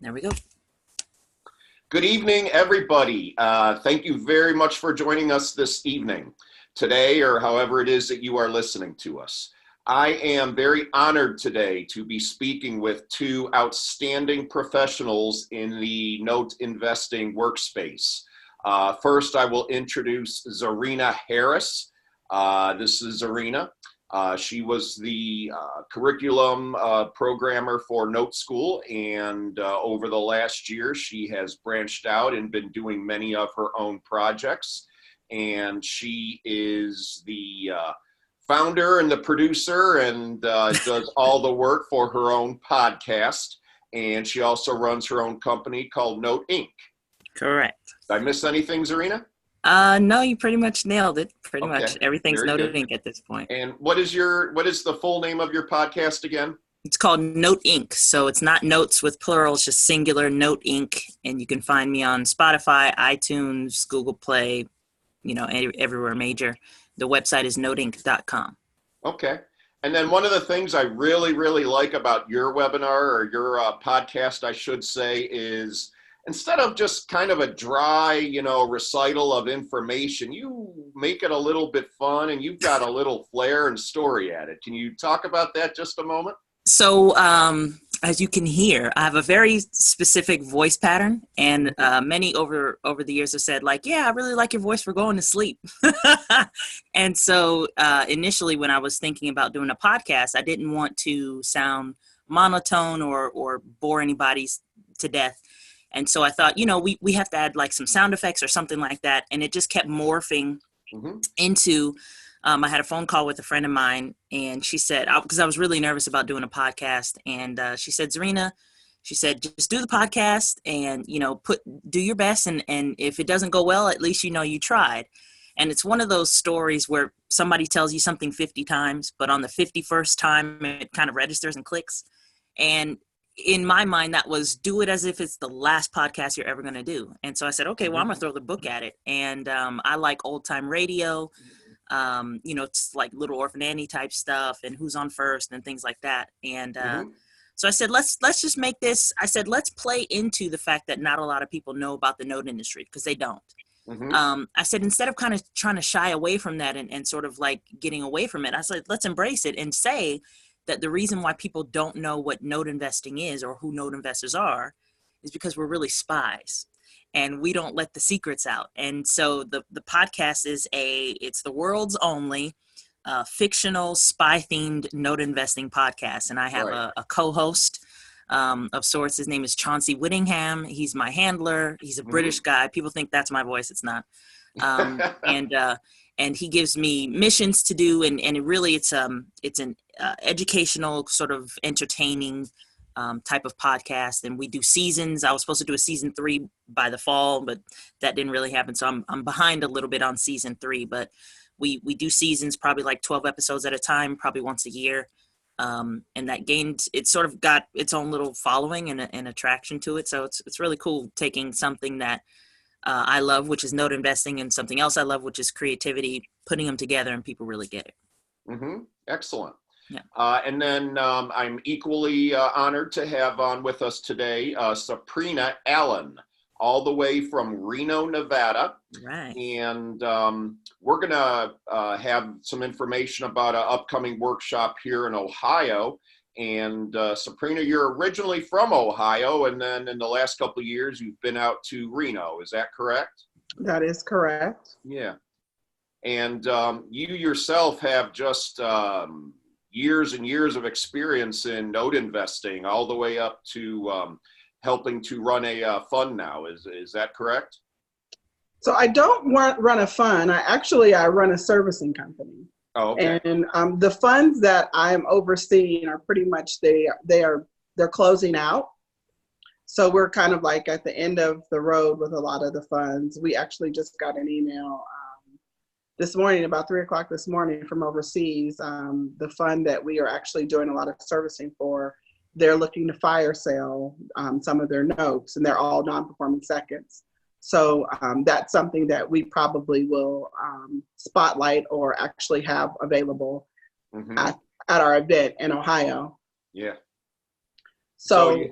There we go. Good evening, everybody. Thank you very much for joining us this evening, today, or however it is that you are listening to us. I am very honored today to be speaking with two outstanding professionals in the note investing workspace. First, I will introduce Czarina Harris. This is Czarina. She was the curriculum programmer for Note School, and over the last year, she has branched out and been doing many of her own projects. And she is the founder and the producer and does all the work for her own podcast. And she also runs her own company called Note Inc. Correct. Did I miss anything, Czarina? No, you pretty much nailed it. Pretty Okay. much everything's Very Noted good. Inc. at this point. And what is the full name of your podcast again? It's called Note Inc. So it's not notes with plural, it's just singular, Note Inc. And you can find me on Spotify, iTunes, Google Play, everywhere major. The website is noteinc.com. Okay. And then one of the things I really, really like about your webinar or your podcast, I should say, is instead of just kind of a dry, recital of information, you make it a little bit fun and you've got a little flair and story at it. Can you talk about that just a moment? So, as you can hear, I have a very specific voice pattern, and many over the years have said, like, yeah, I really like your voice for going to sleep. And so initially when I was thinking about doing a podcast, I didn't want to sound monotone or bore anybody to death. And so I thought, we have to add like some sound effects or something like that. And it just kept morphing into I had a phone call with a friend of mine, and she said, because I was really nervous about doing a podcast, and she said, Czarina, she said, just do the podcast and, do your best. And if it doesn't go well, at least you tried. And it's one of those stories where somebody tells you something 50 times, but on the 51st time, it kind of registers and clicks. And in my mind, that was do it as if it's the last podcast you're ever going to do. And so I said, okay, well, I'm going to throw the book at it. And I like old time radio. It's like Little Orphan Annie type stuff and Who's on First and things like that. And so I said, let's just make this. I said, let's play into the fact that not a lot of people know about the note industry because they don't. I said, instead of kind of trying to shy away from that and sort of like getting away from it, I said, let's embrace it and say that the reason why people don't know what note investing is or who note investors are is because we're really spies. And we don't let the secrets out. And so the podcast is it's the world's only fictional spy-themed note investing podcast. And I have a co-host of sorts. His name is Chauncey Whittingham. He's my handler. He's a British guy. People think that's my voice. It's not. And he gives me missions to do. And it really, it's an educational sort of entertaining type of podcast, and we do seasons. I was supposed to do a season 3 by the fall, but that didn't really happen. So I'm behind a little bit on season 3, but we do seasons, probably like 12 episodes at a time, probably once a year. And that it sort of got its own little following and attraction to it. So it's really cool taking something that I love, which is note investing, and something else I love, which is creativity, putting them together, and people really get it. Excellent. Yeah. And then I'm equally honored to have on with us today Saprina Allen, all the way from Reno, Nevada. Right. And we're going to have some information about an upcoming workshop here in Ohio. And Saprina, you're originally from Ohio, and then in the last couple of years, you've been out to Reno. Is that correct? That is correct. Yeah. And you yourself have just years and years of experience in note investing, all the way up to helping to run a fund now. Is that correct? So I don't run a fund. I run a servicing company. Oh, okay. And the funds that I'm overseeing are pretty much they're closing out. So we're kind of like at the end of the road with a lot of the funds. We actually just got an email this morning, about 3:00 this morning, from overseas. The fund that we are actually doing a lot of servicing for, they're looking to fire sale some of their notes, and they're all non-performing seconds. So that's something that we probably will spotlight or actually have available at our event in Ohio. Yeah. So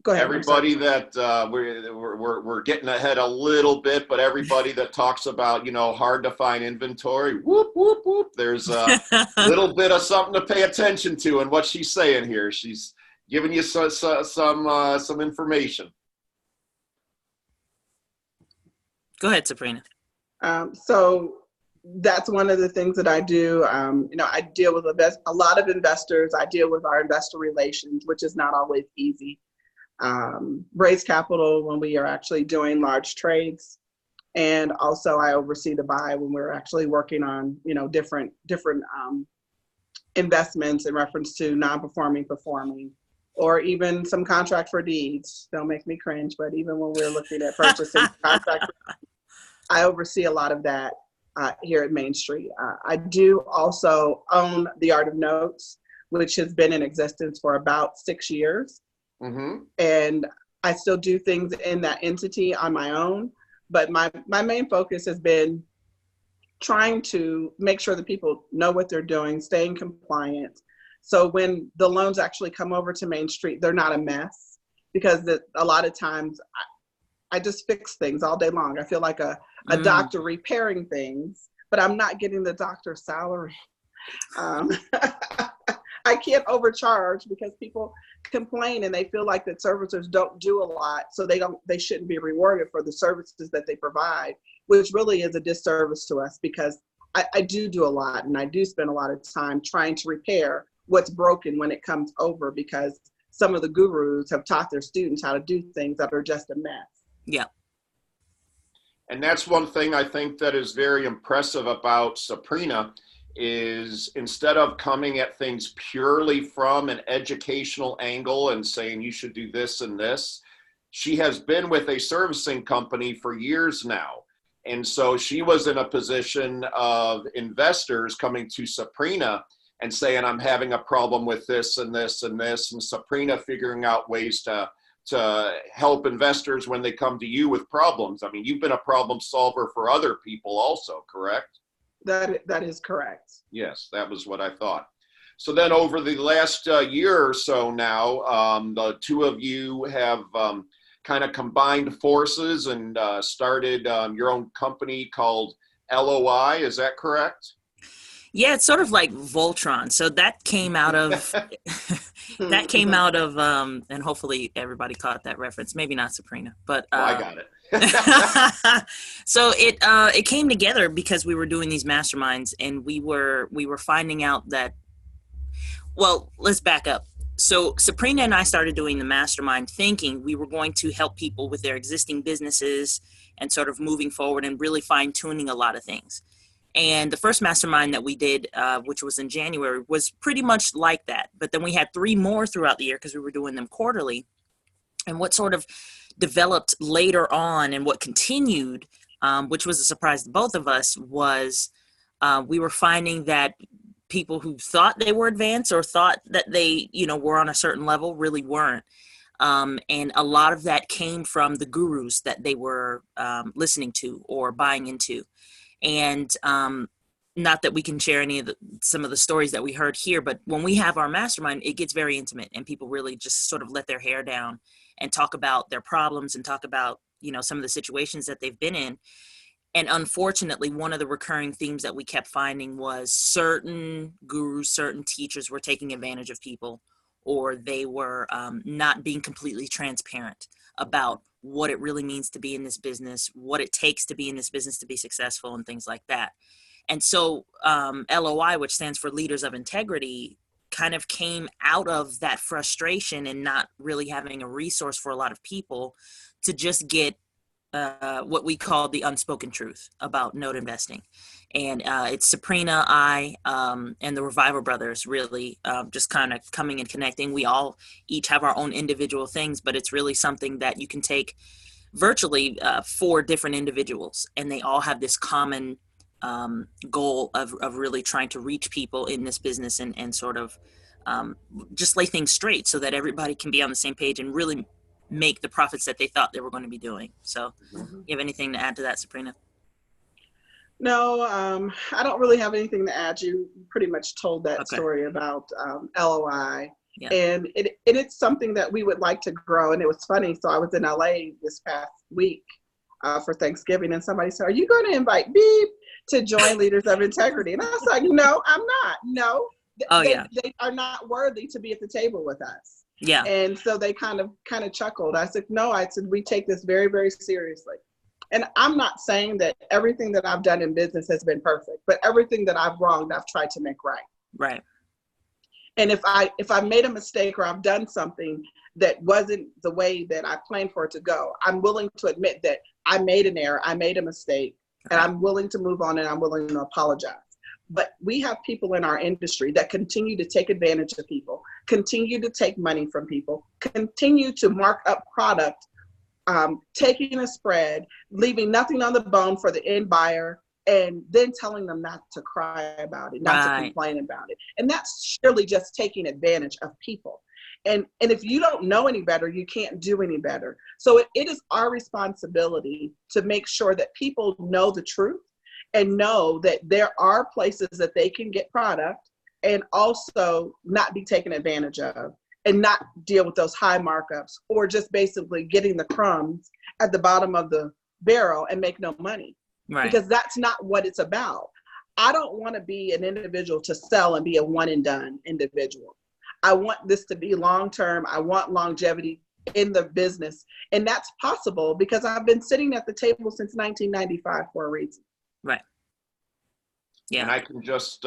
Go ahead. Everybody that we're getting ahead a little bit, but everybody that talks about, you know, hard to find inventory, whoop, whoop, whoop. There's a little bit of something to pay attention to in what she's saying here. She's giving you some information. Go ahead, Saprina. So that's one of the things that I do. You know, I deal with a lot of investors. I deal with our investor relations, which is not always easy. Raise capital when we are actually doing large trades. And also I oversee the buy when we're actually working on, you know, different investments in reference to non-performing, performing, or even some contract for deeds. Don't make me cringe, but even when we're looking at purchasing contract, I oversee a lot of that here at Main Street. I do also own The Art of Notes, which has been in existence for about 6 years. Mm-hmm. And I still do things in that entity on my own, but my main focus has been trying to make sure that people know what they're doing, staying compliant. So when the loans actually come over to Main Street, they're not a mess, because a lot of times I just fix things all day long. I feel like a doctor repairing things, but I'm not getting the doctor's salary. I can't overcharge because people complain and they feel like that servicers don't do a lot, so they shouldn't be rewarded for the services that they provide, which really is a disservice to us, because I do a lot, and I do spend a lot of time trying to repair what's broken when it comes over, because some of the gurus have taught their students how to do things that are just a mess. Yeah. And that's one thing I think that is very impressive about Saprina, is instead of coming at things purely from an educational angle and saying you should do this and this, she has been with a servicing company for years now. And so she was in a position of investors coming to Saprina and saying, I'm having a problem with this and this and this, and Saprina figuring out ways to help investors when they come to you with problems. I mean, you've been a problem solver for other people also, correct? That is correct. Yes, that was what I thought. So then over the last year or so now, the two of you have kind of combined forces and started your own company called LOI. Is that correct? Yeah, it's sort of like Voltron. So that came out of and hopefully everybody caught that reference. Maybe not Saprina, but I got it. So it came together because we were doing these masterminds, and we were finding out that, well, let's back up. So Saprina and I started doing the mastermind thinking we were going to help people with their existing businesses and sort of moving forward and really fine tuning a lot of things. And the first mastermind that we did, which was in January, was pretty much like that. But then we had 3 more throughout the year because we were doing them quarterly. And what sort of developed later on and what continued, which was a surprise to both of us, was we were finding that people who thought they were advanced or thought that they, were on a certain level really weren't. And a lot of that came from the gurus that they were listening to or buying into. And not that we can share some of the stories that we heard here, but when we have our mastermind, it gets very intimate and people really just sort of let their hair down and talk about their problems and talk about, some of the situations that they've been in. And unfortunately, one of the recurring themes that we kept finding was certain gurus, certain teachers were taking advantage of people, or they were not being completely transparent about what it really means to be in this business, what it takes to be in this business to be successful, and things like that. And so LOI, which stands for Leaders of Integrity, kind of came out of that frustration and not really having a resource for a lot of people to just get what we call the unspoken truth about note investing. And it's Saprina, I, and the Revival Brothers really just kind of coming and connecting. We all each have our own individual things, but it's really something that you can take virtually 4 different individuals, and they all have this common goal of really trying to reach people in this business and sort of just lay things straight so that everybody can be on the same page and really make the profits that they thought they were going to be doing. So you have anything to add to that, Saprina? No, I don't really have anything to add. You pretty much told that story about LOI. Yeah. And it's something that we would like to grow. And it was funny. So I was in LA this past week for Thanksgiving, and somebody said, "Are you going to invite Beep to join Leaders of Integrity?" And I was like, "No, I'm not. No, Oh, yeah. they are not worthy to be at the table with us." Yeah. And so they kind of chuckled. I said, "No," I said, "we take this very, very seriously." And I'm not saying that everything that I've done in business has been perfect, but everything that I've wronged, I've tried to make right. Right. And if I made a mistake or I've done something that wasn't the way that I planned for it to go, I'm willing to admit that I made an error, I made a mistake, and I'm willing to move on, and I'm willing to apologize. But we have people in our industry that continue to take advantage of people, continue to take money from people, continue to mark up product, taking a spread, leaving nothing on the bone for the end buyer, and then telling them not to cry about it, not to complain about it. And that's surely just taking advantage of people. And if you don't know any better, you can't do any better. So it is our responsibility to make sure that people know the truth and know that there are places that they can get product and also not be taken advantage of and not deal with those high markups or just basically getting the crumbs at the bottom of the barrel and make no money. Right. Because that's not what it's about. I don't want to be an individual to sell and be a one and done individual. I want this to be long-term. I want longevity in the business. And that's possible because I've been sitting at the table since 1995 for a reason. Right. Yeah. And I can just,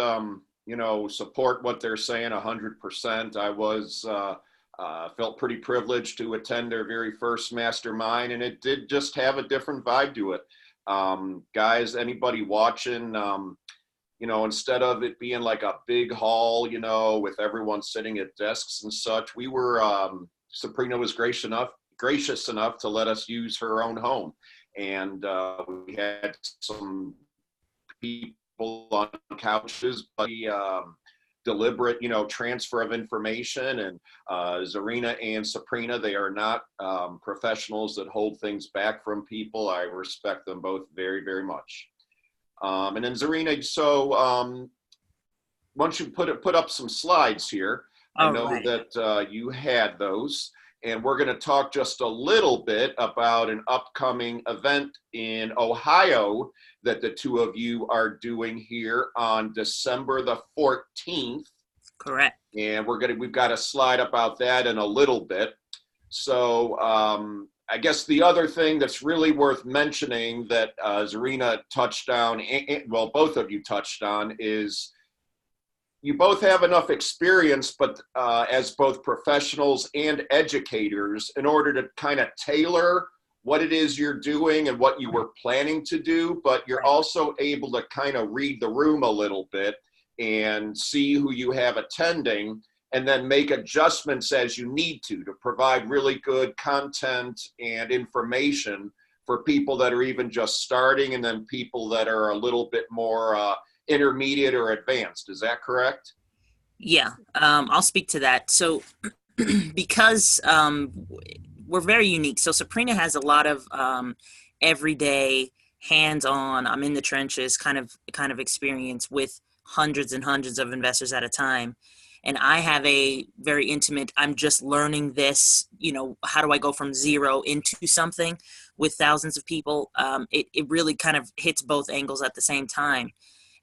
support what they're saying 100%. I was, felt pretty privileged to attend their very first mastermind, and it did just have a different vibe to it. Guys, anybody watching, instead of it being like a big hall, with everyone sitting at desks and such, we were, Saprina was gracious enough to let us use her own home. And we had some people on couches, but deliberate, transfer of information. And Czarina and Saprina, they are not professionals that hold things back from people. I respect them both very, very much. And then Czarina, so once you put up some slides here, I know that you had those, and we're going to talk just a little bit about an upcoming event in Ohio that the two of you are doing here on December the 14th. Correct. And we've got a slide about that in a little bit. So I guess the other thing that's really worth mentioning that Czarina touched on, well, both of you touched on, is you both have enough experience, but as both professionals and educators, in order to kind of tailor what it is you're doing and what you were planning to do, but you're also able to kind of read the room a little bit and see who you have attending and then make adjustments as you need to provide really good content and information for people that are even just starting and then people that are a little bit more intermediate or advanced. Is that correct? Yeah, I'll speak to that. So because we're very unique. So Saprina has a lot of everyday, hands-on, I'm in the trenches kind of experience with hundreds and hundreds of investors at a time. And I have a very intimate, I'm just learning this, how do I go from zero into something with thousands of people? It really kind of hits both angles at the same time.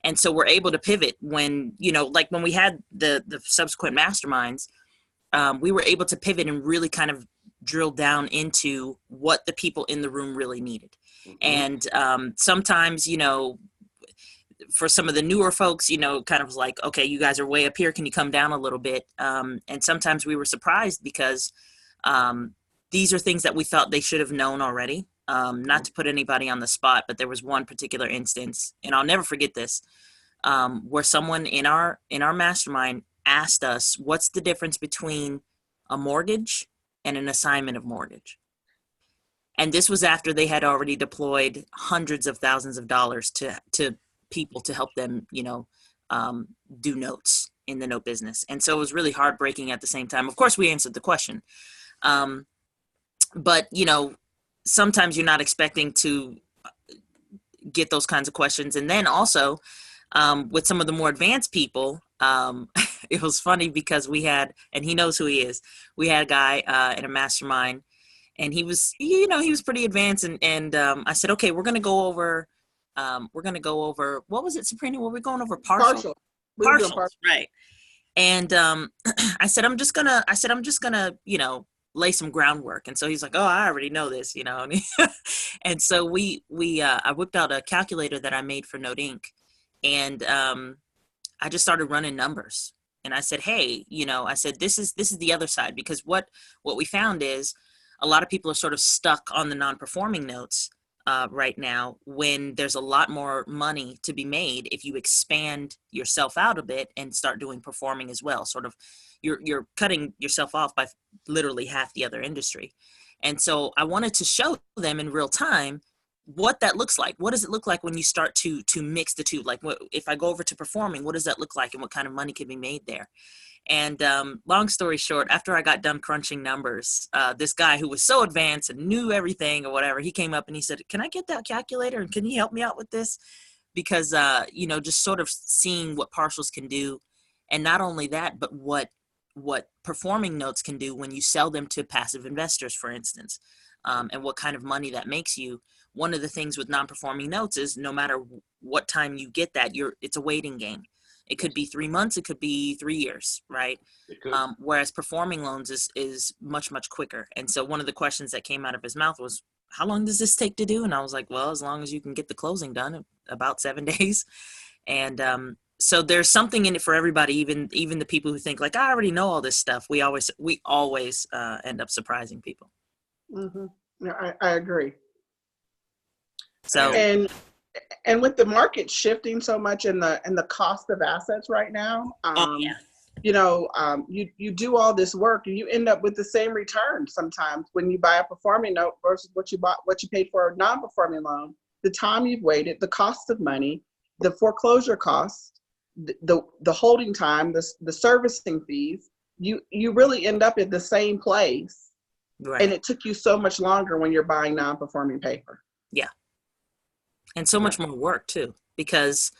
And so we're able to pivot when, like when we had the subsequent masterminds, we were able to pivot and really kind of drill down into what the people in the room really needed. Mm-hmm. And sometimes, for some of the newer folks, kind of like, okay, you guys are way up here. Can you come down a little bit? And sometimes we were surprised because these are things that we thought they should have known already. Not to put anybody on the spot, but there was one particular instance, and I'll never forget this, where someone in our mastermind asked us, what's the difference between a mortgage and an assignment of mortgage? And this was after they had already deployed hundreds of thousands of dollars to people to help them, do notes in the note business. And so it was really heartbreaking at the same time. Of course, we answered the question. But, sometimes you're not expecting to get those kinds of questions. And then also with some of the more advanced people, it was funny because we had, and he knows who he is. We had a guy in a mastermind, and he was, he was pretty advanced. And I said, okay, we're gonna go over, what was it, Saprina? Were we going over partial? We were doing Partials, partial. right? And I said, I'm just gonna, lay some groundwork. And so he's like, oh, I already know this, And, and so I whipped out a calculator that I made for Note Inc. And I just started running numbers. And I said, hey, this is the other side, because what we found is a lot of people are sort of stuck on the non-performing notes right now, when there's a lot more money to be made if you expand yourself out a bit and start doing performing as well. Sort of, you're cutting yourself off by literally half the other industry. And so I wanted to show them in real time what that looks like. What does it look like when you start to mix the two? Like, if I go over to performing, what does that look like, and what kind of money can be made there? And long story short, after I got done crunching numbers, this guy who was so advanced and knew everything or whatever, he came up and he said, can I get that calculator, and can you help me out with this? Because, just sort of seeing what partials can do. And not only that, but what performing notes can do when you sell them to passive investors, for instance, and what kind of money that makes you. One of the things with non-performing notes is no matter what time you get that, it's a waiting game. It could be 3 months, it could be 3 years, right? Whereas performing loans is much, much quicker. And so one of the questions that came out of his mouth was, how long does this take to do? And I was like, well, as long as you can get the closing done in about 7 days. And so there's something in it for everybody, even the people who think like, I already know all this stuff. We always end up surprising people. Mm-hmm. Yeah, I agree. So and with the market shifting so much and the cost of assets right now, you do all this work and you end up with the same return sometimes when you buy a performing note versus what you paid for a non-performing loan. The time you've waited, the cost of money, the foreclosure costs, the holding time, the servicing fees, you really end up at the same place. Right. And it took you so much longer when you're buying non-performing paper. Yeah. And so much more work too, because,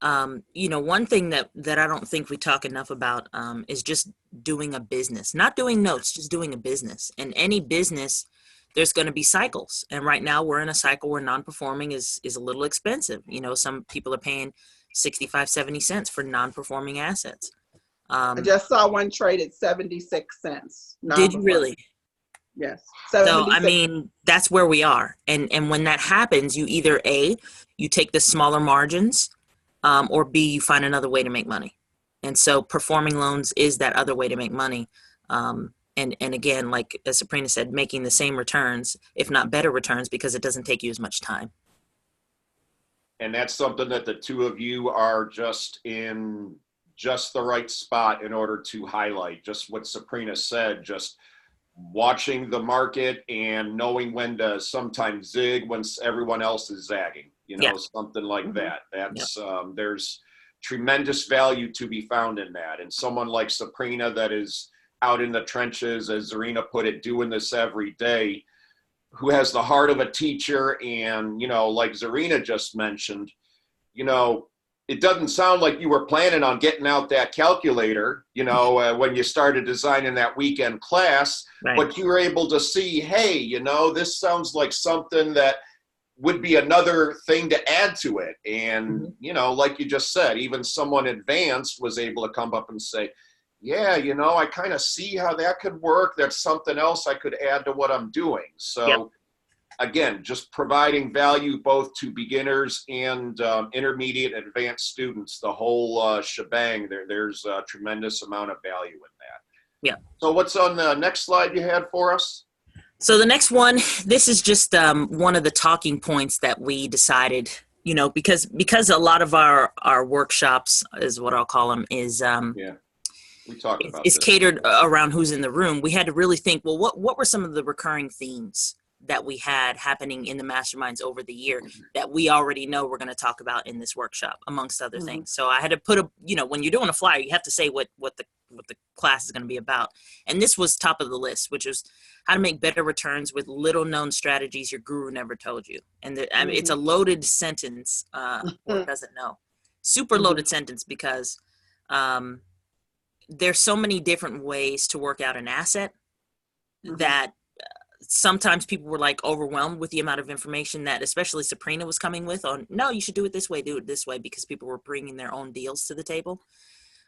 one thing that I don't think we talk enough about is just doing a business, not doing notes, just doing a business. And any business, there's going to be cycles. And right now we're in a cycle where non-performing is a little expensive. Some people are paying 65, 70 cents for non-performing assets. I just saw one trade at 76 cents. Did you really? Yes. So, that's where we are. And when that happens, you either A, you take the smaller margins, or B, you find another way to make money. And so performing loans is that other way to make money. And again, like as Saprina said, making the same returns, if not better returns, because it doesn't take you as much time. And that's something that the two of you are just in just the right spot in order to highlight. Just what Saprina said, just watching the market and knowing when to sometimes zig when everyone else is zagging, something like that. That's there's tremendous value to be found in that. And someone like Saprina that is out in the trenches, as Czarina put it, doing this every day, who has the heart of a teacher. And, like Czarina just mentioned, it doesn't sound like you were planning on getting out that calculator, when you started designing that weekend class, right. But you were able to see, hey, this sounds like something that would be another thing to add to it. And, like you just said, even someone advanced was able to come up and say, yeah, I kind of see how that could work. That's something else I could add to what I'm doing. So again, just providing value both to beginners and intermediate and advanced students, the whole shebang. There's a tremendous amount of value in that. Yeah. So what's on the next slide you had for us? So the next one, this is just one of the talking points that we decided, because a lot of our workshops, is what I'll call them, is we talked about is this. Catered around who's in the room. We had to really think, well, what were some of the recurring themes that we had happening in the masterminds over the year that we already know we're going to talk about in this workshop, amongst other things. So I had to put when you're doing a flyer, you have to say what the class is going to be about. And this was top of the list, which was how to make better returns with little known strategies your guru never told you. And it's a loaded sentence, or doesn't know. Super loaded sentence, because there's so many different ways to work out an asset Mhm. that sometimes people were like overwhelmed with the amount of information that especially Saprina was coming with on, no, you should do it this way, because people were bringing their own deals to the table.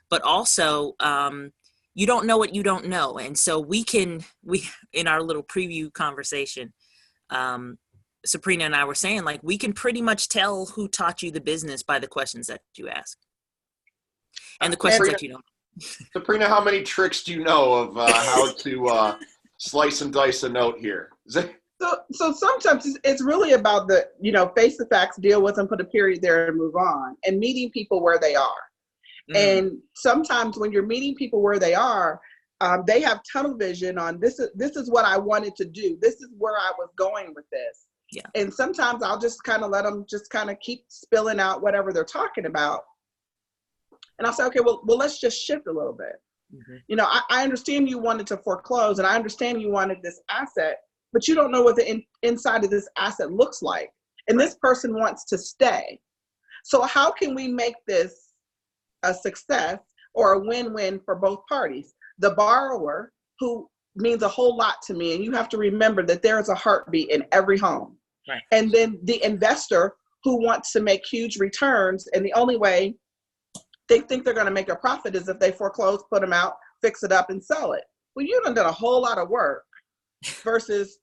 But also, you don't know what you don't know. And so we in our little preview conversation, Saprina and I were saying, like, we can pretty much tell who taught you the business by the questions that you ask and the questions Saprina, that you don't. Saprina, how many tricks do you know of how to slice and dice a note here? So sometimes it's really about the, face the facts, deal with them, put a period there and move on, and meeting people where they are. And sometimes when you're meeting people where they are, they have tunnel vision on this is what I wanted to do. This is where I was going with this. Yeah. And sometimes I'll just kind of let them just kind of keep spilling out whatever they're talking about. And I'll say, okay, well, let's just shift a little bit. Mm-hmm. I understand you wanted to foreclose, and I understand you wanted this asset, but you don't know what the inside of this asset looks like. And this person wants to stay. So how can we make this a success or a win-win for both parties? The borrower, who means a whole lot to me, and you have to remember that there is a heartbeat in every home. Right. And then the investor, who wants to make huge returns, and the only way they think they're going to make a profit is if they foreclose, put them out, fix it up, and sell it. Well, you've done a whole lot of work versus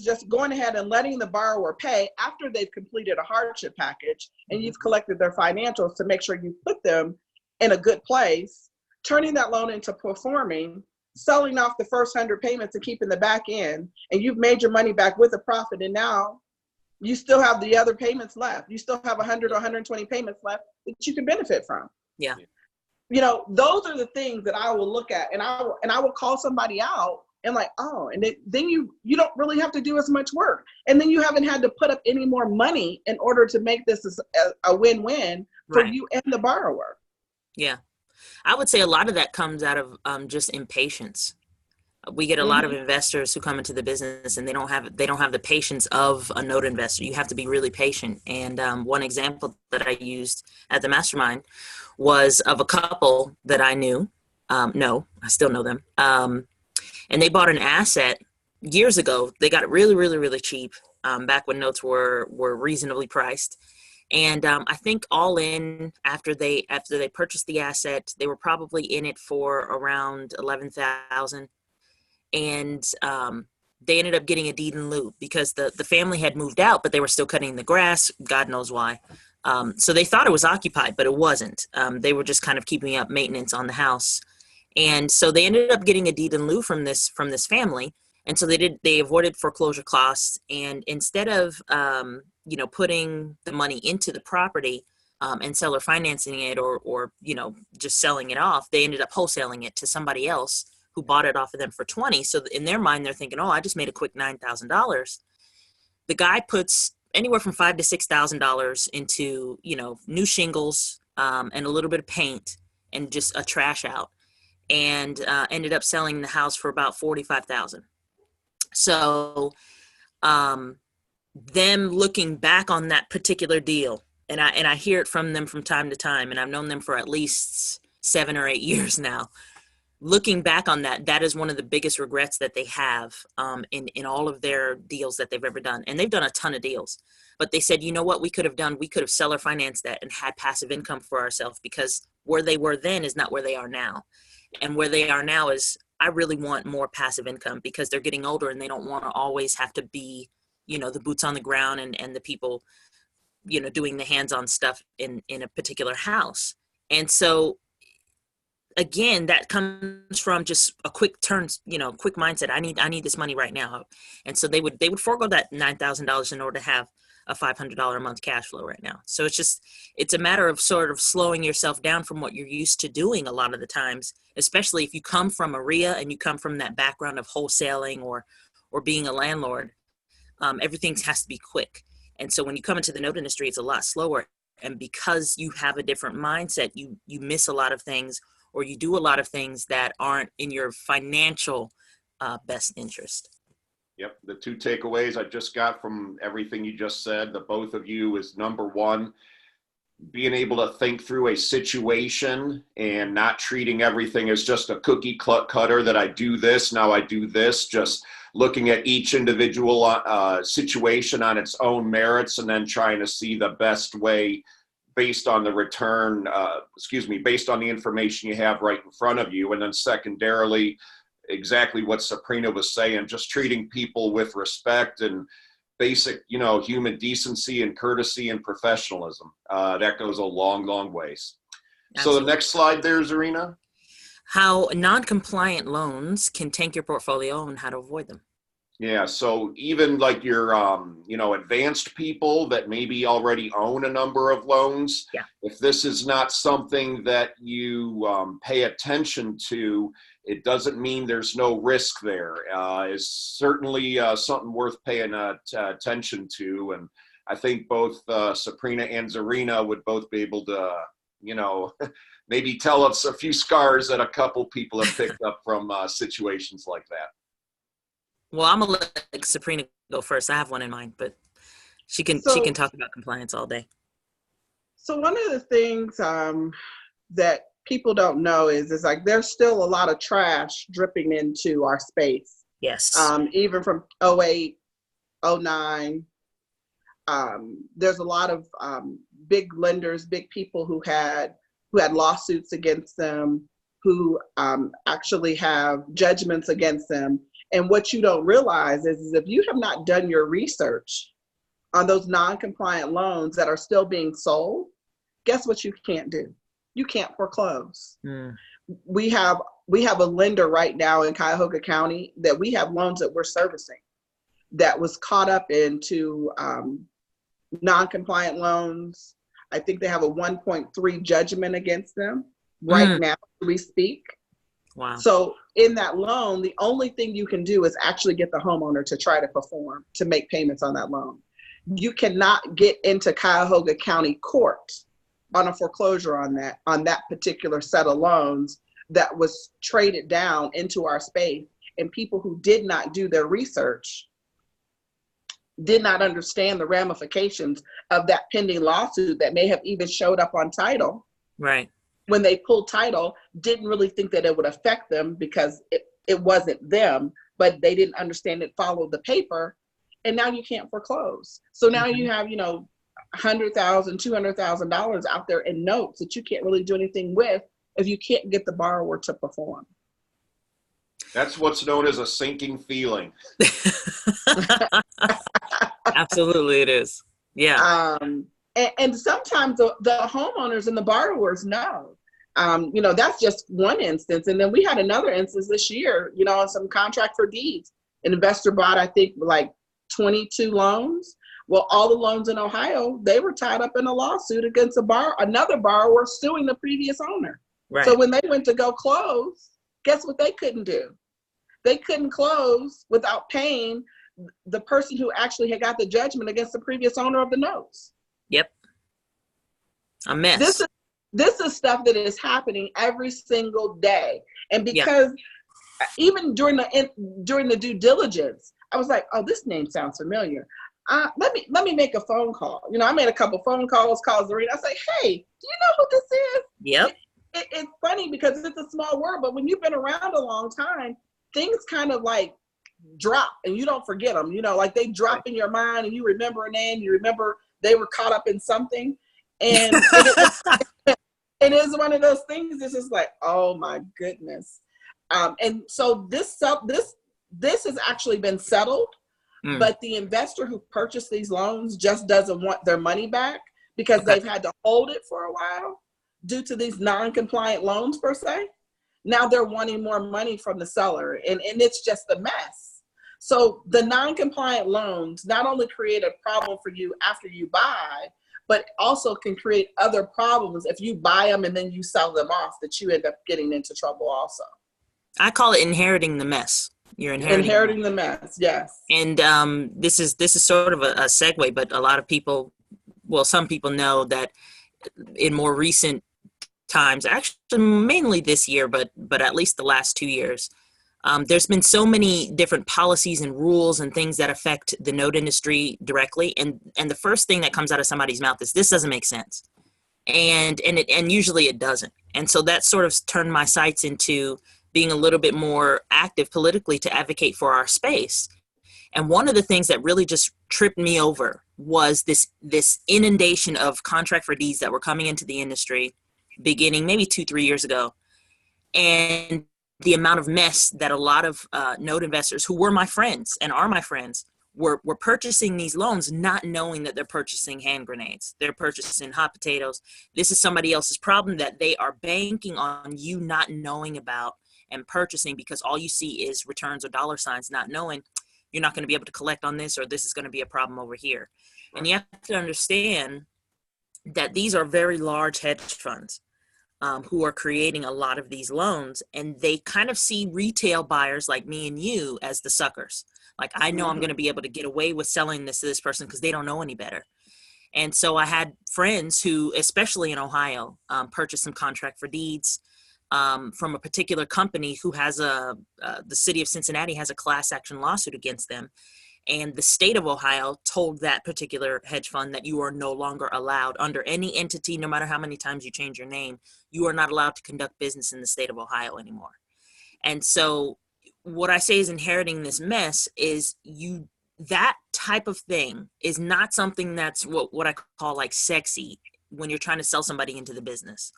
just going ahead and letting the borrower pay after they've completed a hardship package and you've collected their financials to make sure you put them in a good place, turning that loan into performing, selling off the first 100 payments and keeping the back end, and you've made your money back with a profit, and now you still have the other payments left. You still have 100 or 120 payments left that you can benefit from. Yeah. Those are the things that I will look at, and I will call somebody out and like, oh, and then you don't really have to do as much work. And then you haven't had to put up any more money in order to make this a win-win for right. you and the borrower. Yeah. I would say a lot of that comes out of just impatience. We get a lot of investors who come into the business and they don't have the patience of a note investor. You have to be really patient. And one example that I used at the Mastermind was of a couple that I knew. No, I still know them. And they bought an asset years ago. They got it really, really, really cheap back when notes were reasonably priced. And I think all in, after they purchased the asset, they were probably in it for around $11,000. And they ended up getting a deed in lieu because the family had moved out, but they were still cutting the grass. God knows why. So they thought it was occupied, but it wasn't. They were just kind of keeping up maintenance on the house. And so they ended up getting a deed in lieu from this family. And so they avoided foreclosure costs. And instead of, putting the money into the property and seller financing it or just selling it off, they ended up wholesaling it to somebody else who bought it off of them for $20,000. So in their mind, they're thinking, oh, I just made a quick $9,000. The guy puts anywhere from $5,000 to $6,000 into, new shingles and a little bit of paint and just a trash out, and ended up selling the house for about $45,000. So them looking back on that particular deal, and I hear it from them from time to time, and I've known them for at least 7 or 8 years now. Looking back on that is one of the biggest regrets that they have in all of their deals that they've ever done. And they've done a ton of deals. But they said, you know what we could have done? We could have seller financed that and had passive income for ourselves, because where they were then is not where they are now. And where they are now is, I really want more passive income, because they're getting older and they don't want to always have to be, the boots on the ground and the people, doing the hands-on stuff in a particular house. And so, again, that comes from just a quick turn, quick mindset. I need this money right now. And so they would forego that $9,000 in order to have a $500 a month cash flow right now. So it's a matter of sort of slowing yourself down from what you're used to doing a lot of the times, especially if you come from a RIA and you come from that background of wholesaling or being a landlord. Everything has to be quick. And so when you come into the note industry, it's a lot slower. And because you have a different mindset, you miss a lot of things, or you do a lot of things that aren't in your financial best interest. Yep. The 2 takeaways I just got from everything you just said, the both of you, is number one, being able to think through a situation and not treating everything as just a cookie cutter that I do this, now I do this, just looking at each individual situation on its own merits and then trying to see the best way based on the based on the information you have right in front of you. And then secondarily, exactly what Saprina was saying, just treating people with respect and basic, human decency and courtesy and professionalism. That goes a long, long ways. Absolutely. So the next slide there, Czarina. How non-compliant loans can tank your portfolio and how to avoid them. Yeah, so even like your, advanced people that maybe already own a number of loans, yeah. If this is not something that you pay attention to, it doesn't mean there's no risk there. It's certainly something worth paying attention to. And I think both Saprina and Czarina would both be able to, maybe tell us a few scars that a couple people have picked up from situations like that. Well, I'm gonna let Saprina go first. I have one in mind, but she can talk about compliance all day. So one of the things that people don't know is like there's still a lot of trash dripping into our space. Yes. Even from 08, 09. There's a lot of big lenders, big people who had lawsuits against them, who actually have judgments against them. And what you don't realize is if you have not done your research on those non-compliant loans that are still being sold, guess what you can't do? You can't foreclose. Mm. We have a lender right now in Cuyahoga County that we have loans that we're servicing that was caught up into non-compliant loans. I think they have a 1.3 judgment against them right now as we speak. Wow. So in that loan, the only thing you can do is actually get the homeowner to try to perform, to make payments on that loan. You cannot get into Cuyahoga County court on a foreclosure on that particular set of loans that was traded down into our space. And people who did not do their research did not understand the ramifications of that pending lawsuit that may have even showed up on title. Right. When they pulled title, didn't really think that it would affect them because it wasn't them, but they didn't understand it followed the paper. And now you can't foreclose. So now you have, $100,000, $200,000 out there in notes that you can't really do anything with if you can't get the borrower to perform. That's what's known as a sinking feeling. Absolutely it is. Yeah. And sometimes the homeowners and the borrowers know. That's just one instance. And then we had another instance this year, some contract for deeds. An investor bought, I think, like 22 loans. Well, all the loans in Ohio, they were tied up in a lawsuit against another borrower suing the previous owner. Right. So when they went to go close, guess what they couldn't do? They couldn't close without paying the person who actually had got the judgment against the previous owner of the notes. Yep. A mess. This is stuff that is happening every single day. And because even during the due diligence, I was like, oh, this name sounds familiar. Let me make a phone call. I made a couple phone calls, Czarina. I say, hey, do you know who this is? Yep. It's funny because it's a small world, but when you've been around a long time, things kind of like drop and you don't forget them. Like they drop in your mind and you remember a name, you remember they were caught up in something. And it is one of those things that's just like, oh my goodness. And so this has actually been settled, but the investor who purchased these loans just doesn't want their money back because they've had to hold it for a while due to these non-compliant loans per se. Now they're wanting more money from the seller and it's just a mess. So the non-compliant loans not only create a problem for you after you buy, but also can create other problems if you buy them and then you sell them off that you end up getting into trouble also. I call it inheriting the mess. You're inheriting the mess. Yes. And this is sort of a segue, but a lot of people, some people know that in more recent times, actually mainly this year, but at least the last 2 years, there's been so many different policies and rules and things that affect the note industry directly. And the first thing that comes out of somebody's mouth is, this doesn't make sense. and usually it doesn't. And so that sort of turned my sights into being a little bit more active politically to advocate for our space. And one of the things that really just tripped me over was this inundation of contract for deeds that were coming into the industry beginning maybe 2-3 years ago. And the amount of mess that a lot of note investors who were my friends and are my friends were purchasing these loans, not knowing that they're purchasing hand grenades. They're purchasing hot potatoes. This is somebody else's problem that they are banking on you not knowing about and purchasing, because all you see is returns or dollar signs, not knowing you're not going to be able to collect on this, or this is going to be a problem over here. And you have to understand that these are very large hedge funds who are creating a lot of these loans, and they kind of see retail buyers like me and you as the suckers. Like, I know I'm going to be able to get away with selling this to this person because they don't know any better. And so I had friends who, especially in Ohio, purchased some contract for deeds from a particular company who has the city of Cincinnati has a class action lawsuit against them. And the state of Ohio told that particular hedge fund that you are no longer allowed under any entity, no matter how many times you change your name, you are not allowed to conduct business in the state of Ohio anymore. And so what I say is inheriting this mess is that type of thing is not something that's what I call like sexy when you're trying to sell somebody into the business.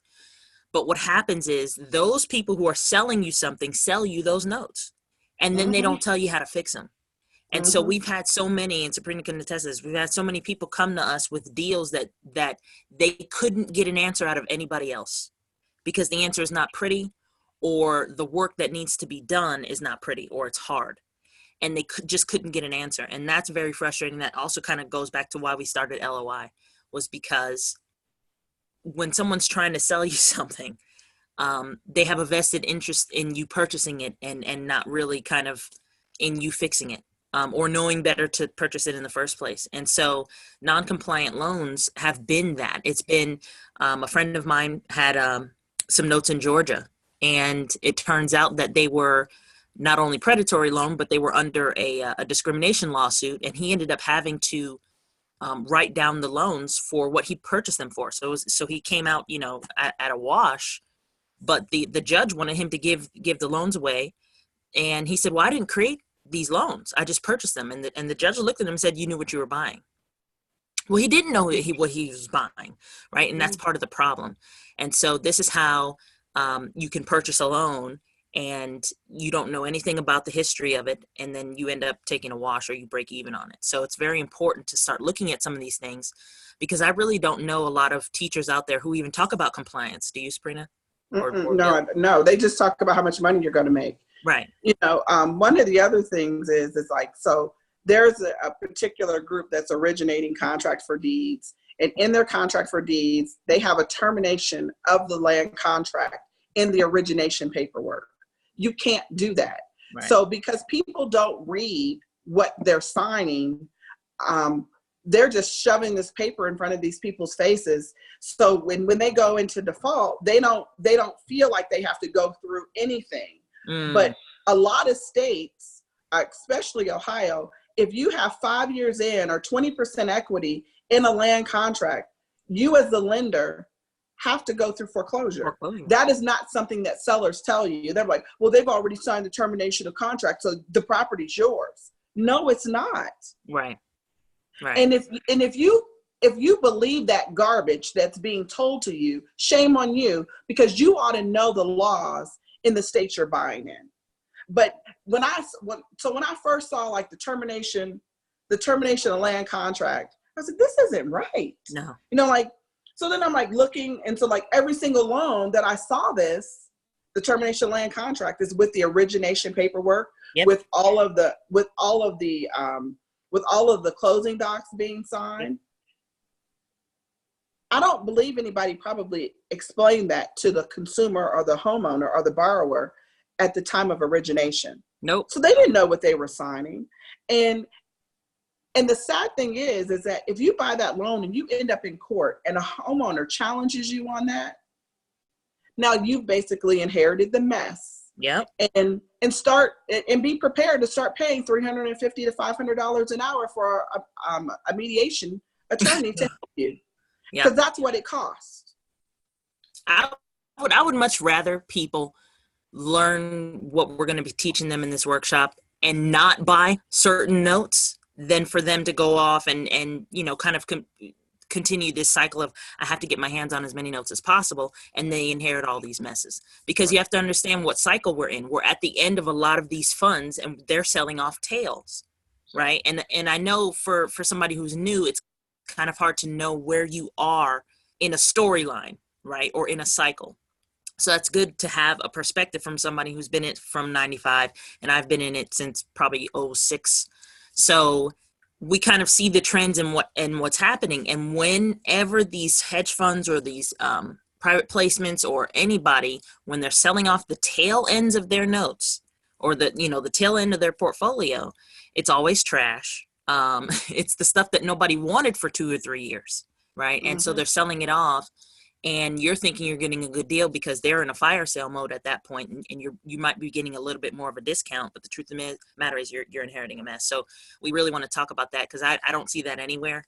But what happens is those people who are selling you something sell you those notes, and then they don't tell you how to fix them. And so we've had so many, and Saprina can attest to this, we've had so many people come to us with deals that they couldn't get an answer out of anybody else because the answer is not pretty, or the work that needs to be done is not pretty, or it's hard. And they just couldn't get an answer. And that's very frustrating. That also kind of goes back to why we started LOI, was because when someone's trying to sell you something, they have a vested interest in you purchasing it and not really kind of in you fixing it. Or knowing better to purchase it in the first place. And so non-compliant loans have been that. It's been, a friend of mine had some notes in Georgia, and it turns out that they were not only predatory loan, but they were under a discrimination lawsuit, and he ended up having to write down the loans for what he purchased them for. So he came out, at a wash, but the judge wanted him to give the loans away. And he said, well, I didn't create these loans, I just purchased them. And the judge looked at him and said, you knew what you were buying. Well, he didn't know what he was buying, right? And that's part of the problem. And so this is how you can purchase a loan and you don't know anything about the history of it, and then you end up taking a wash or you break even on it. So it's very important to start looking at some of these things, because I really don't know a lot of teachers out there who even talk about compliance. Do you, Saprina? No, they just talk about how much money you're going to make. Right. One of the other things is like, so there's a particular group that's originating contract for deeds, and in their contract for deeds, they have a termination of the land contract in the origination paperwork. You can't do that. Right. So because people don't read what they're signing, they're just shoving this paper in front of these people's faces. So when they go into default, they don't feel like they have to go through anything. But a lot of states, especially Ohio, if you have 5 years in or 20% equity in a land contract, you as the lender have to go through foreclosure. That is not something that sellers tell you. They're like, well, they've already signed the termination of contract, so the property's yours. No, it's not. Right. And if you believe that garbage that's being told to you, shame on you, because you ought to know the laws in the state you're buying in. But when I first saw like the termination of land contract, I was like, this isn't right. No. So then I'm like looking into like every single loan that I saw the termination of land contract is with the origination paperwork, with all of the closing docs being signed. I don't believe anybody probably explained that to the consumer or the homeowner or the borrower at the time of origination. Nope. So they didn't know what they were signing. And the sad thing is that if you buy that loan and you end up in court and a homeowner challenges you on that, now you've basically inherited the mess. Yep. And be prepared to start paying $350 to $500 an hour for a mediation attorney to help you. Because that's what it costs. I would much rather people learn what we're going to be teaching them in this workshop and not buy certain notes than for them to go off and kind of continue this cycle of I have to get my hands on as many notes as possible, and they inherit all these messes. Because you have to understand what cycle we're in. We're at the end of a lot of these funds, and they're selling off tails, right? And I know for somebody who's new, it's kind of hard to know where you are in a storyline, right, or in a cycle. So that's good to have a perspective from somebody who's been in it from 95, and I've been in it since probably 06. So we kind of see the trends and what's happening. And whenever these hedge funds or these private placements or anybody, when they're selling off the tail ends of their notes or the tail end of their portfolio, it's always trash. It's the stuff that nobody wanted for 2 or 3 years, right? And so they're selling it off. And you're thinking you're getting a good deal because they're in a fire sale mode at that point, and you might be getting a little bit more of a discount, but the truth of the matter is you're inheriting a mess. So we really want to talk about that because I don't see that anywhere,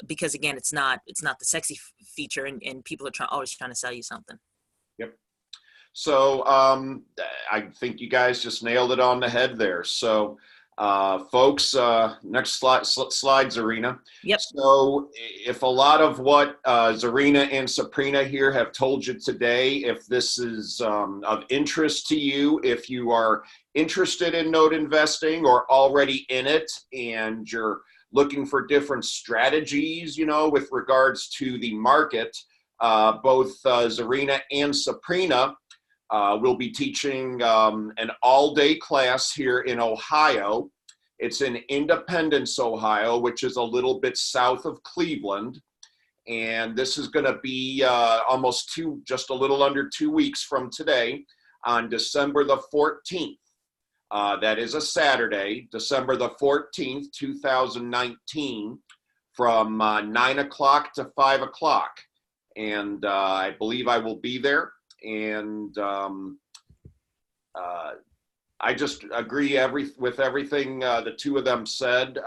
because again, it's not the sexy feature, and people are always trying to sell you something. Yep. So I think you guys just nailed it on the head there. So folks, next slide, Czarina. Yep. So if a lot of what Czarina and Saprina here have told you today, if this is of interest to you, if you are interested in note investing or already in it and you're looking for different strategies, with regards to the market, both Czarina and Saprina we'll be teaching an all-day class here in Ohio. It's in Independence, Ohio, which is a little bit south of Cleveland. And this is going to be just a little under 2 weeks from today on December the 14th. That is a Saturday, December the 14th, 2019, from 9 o'clock to 5 o'clock. And I believe I will be there. And I just agree with everything the two of them said.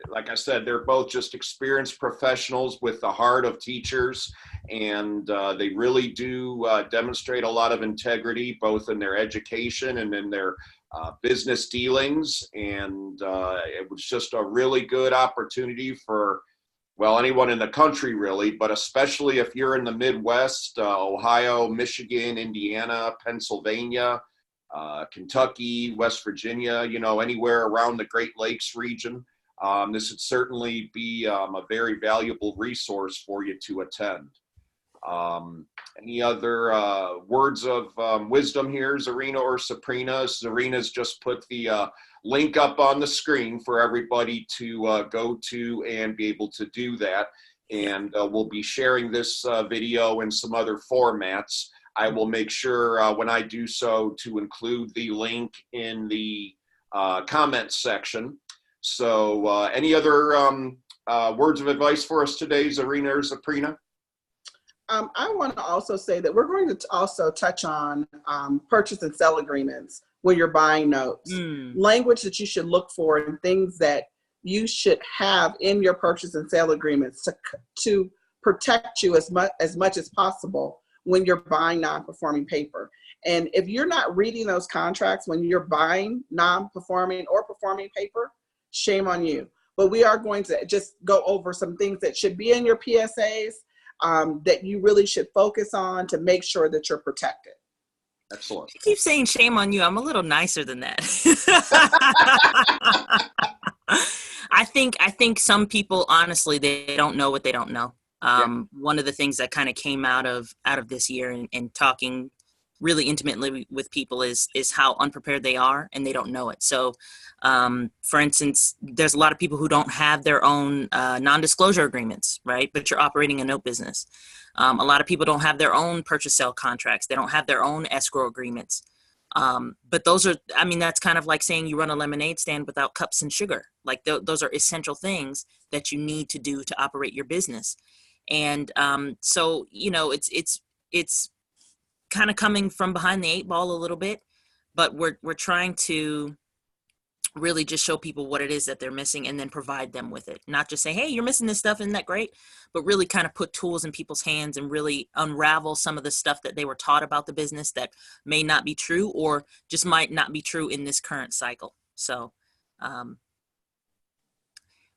Like I said, they're both just experienced professionals with the heart of teachers, and they really do demonstrate a lot of integrity, both in their education and in their business dealings. And it was just a really good opportunity for anyone in the country really, but especially if you're in the Midwest, Ohio, Michigan, Indiana, Pennsylvania, Kentucky, West Virginia, anywhere around the Great Lakes region. This would certainly be a very valuable resource for you to attend. Any other words of wisdom here, Czarina or Saprina? Czarina's just put the link up on the screen for everybody to go to and be able to do that. And we'll be sharing this video in some other formats. I will make sure when I do so to include the link in the comments section. So any other words of advice for us today, Czarina or Saprina? I want to also say that we're going to also touch on purchase and sell agreements when you're buying notes, language that you should look for, and things that you should have in your purchase and sale agreements to protect you as much as possible when you're buying non-performing paper. And if you're not reading those contracts when you're buying non-performing or performing paper, shame on you. But we are going to just go over some things that should be in your PSAs that you really should focus on to make sure that you're protected. Excellent. You keep saying shame on you. I'm a little nicer than that. I think some people, honestly, they don't know what they don't know. One of the things that kind of came out of this year and talking really intimately with people is how unprepared they are and they don't know it. So, for instance, there's a lot of people who don't have their own non-disclosure agreements, right? But you're operating a note business. A lot of people don't have their own purchase sale contracts. They don't have their own escrow agreements. But those are, that's kind of like saying you run a lemonade stand without cups and sugar. Like those are essential things that you need to do to operate your business. And so, it's kind of coming from behind the 8 ball a little bit, but we're trying to really just show people what it is that they're missing and then provide them with it. Not just say, hey, you're missing this stuff, isn't that great? But really kind of put tools in people's hands and really unravel some of the stuff that they were taught about the business that may not be true or just might not be true in this current cycle. So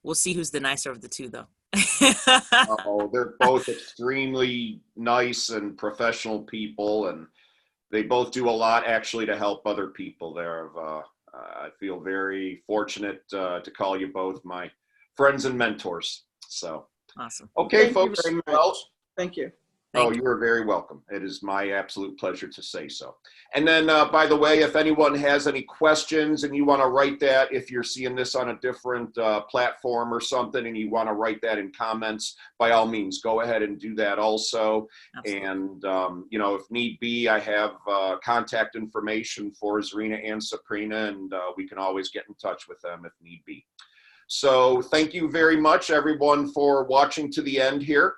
we'll see who's the nicer of the two, though. Oh, they're both extremely nice and professional people, and they both do a lot actually to help other people. I feel very fortunate to call you both my friends and mentors. So, awesome. Okay, Thank folks. you very much. Well, Thank you. you are very welcome. It is my absolute pleasure to say so. And then, by the way, if anyone has any questions and you want to write that, if you're seeing this on a different platform or something and you want to write that in comments, by all means, go ahead and do that also. Absolutely. And, if need be, I have contact information for Czarina and Saprina, and we can always get in touch with them if need be. So thank you very much, everyone, for watching to the end here.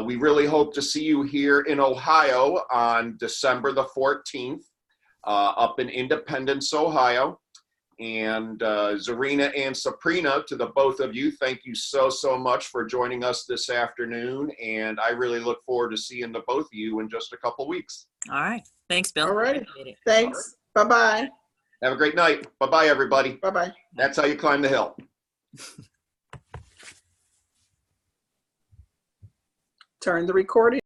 We really hope to see you here in Ohio on December the 14th, up in Independence, Ohio. And Czarina and Saprina, to the both of you, thank you so much for joining us this afternoon. And I really look forward to seeing the both of you in just a couple weeks. All right. Thanks, Bill. All right. Appreciate it. Thanks. Bye-bye. Have a great night. Bye-bye, everybody. Bye-bye. That's how you climb the hill. Turn the recording